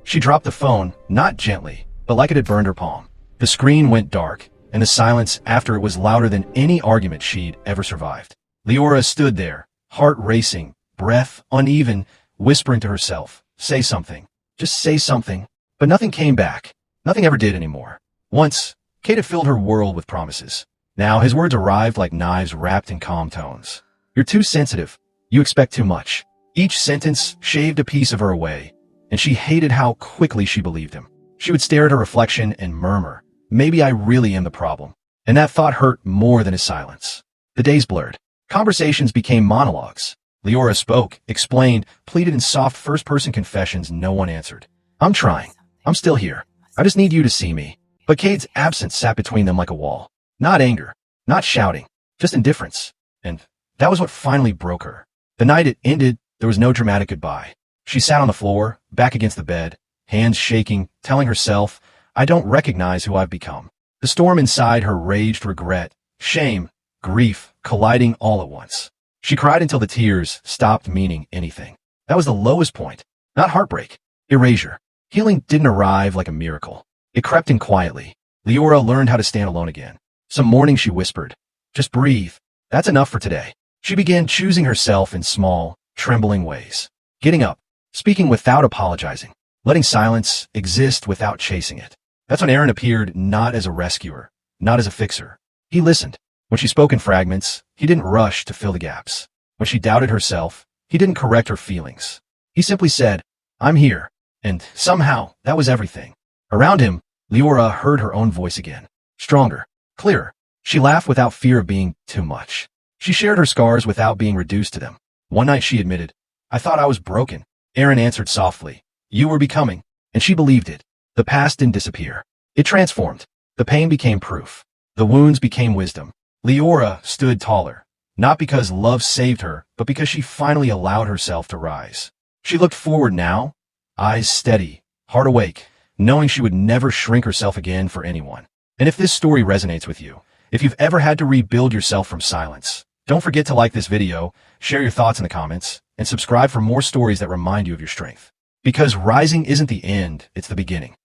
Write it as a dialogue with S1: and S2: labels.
S1: She dropped the phone, not gently, but like it had burned her palm. The screen went dark, and the silence after it was louder than any argument she'd ever survived. Leora stood there, heart racing, breath uneven, whispering to herself, "Say something. Just say something." But nothing came back. Nothing ever did anymore. Once, Kate had filled her world with promises. Now his words arrived like knives wrapped in calm tones. "You're too sensitive. You expect too much." Each sentence shaved a piece of her away, and she hated how quickly she believed him. She would stare at her reflection and murmur, "Maybe I really am the problem." And that thought hurt more than his silence. The days blurred. Conversations became monologues. Leora spoke, explained, pleaded in soft first-person confessions no one answered. "I'm trying. I'm still here. I just need you to see me." But Kate's absence sat between them like a wall. Not anger, not shouting, just indifference. And that was what finally broke her. The night it ended, there was no dramatic goodbye. She sat on the floor, back against the bed, hands shaking, telling herself, "I don't recognize who I've become." The storm inside her raged regret, shame, grief, colliding all at once. She cried until the tears stopped meaning anything. That was the lowest point. Not heartbreak, erasure. Healing didn't arrive like a miracle. It crept in quietly. Leora learned how to stand alone again. Some morning she whispered, "Just breathe. That's enough for today." She began choosing herself in small, trembling ways. Getting up, speaking without apologizing, letting silence exist without chasing it. That's when Aaron appeared, not as a rescuer, not as a fixer. He listened. When she spoke in fragments, he didn't rush to fill the gaps. When she doubted herself, he didn't correct her feelings. He simply said, "I'm here." And somehow, that was everything. Around him, Leora heard her own voice again. Stronger, clearer. She laughed without fear of being too much. She shared her scars without being reduced to them. One night she admitted, "I thought I was broken." Aaron answered softly, "You were becoming." And she believed it. The past didn't disappear. It transformed. The pain became proof. The wounds became wisdom. Leora stood taller, not because love saved her, but because she finally allowed herself to rise. She looked forward now, eyes steady, heart awake, knowing she would never shrink herself again for anyone. And if this story resonates with you, if you've ever had to rebuild yourself from silence, don't forget to like this video, share your thoughts in the comments, and subscribe for more stories that remind you of your strength. Because rising isn't the end, it's the beginning.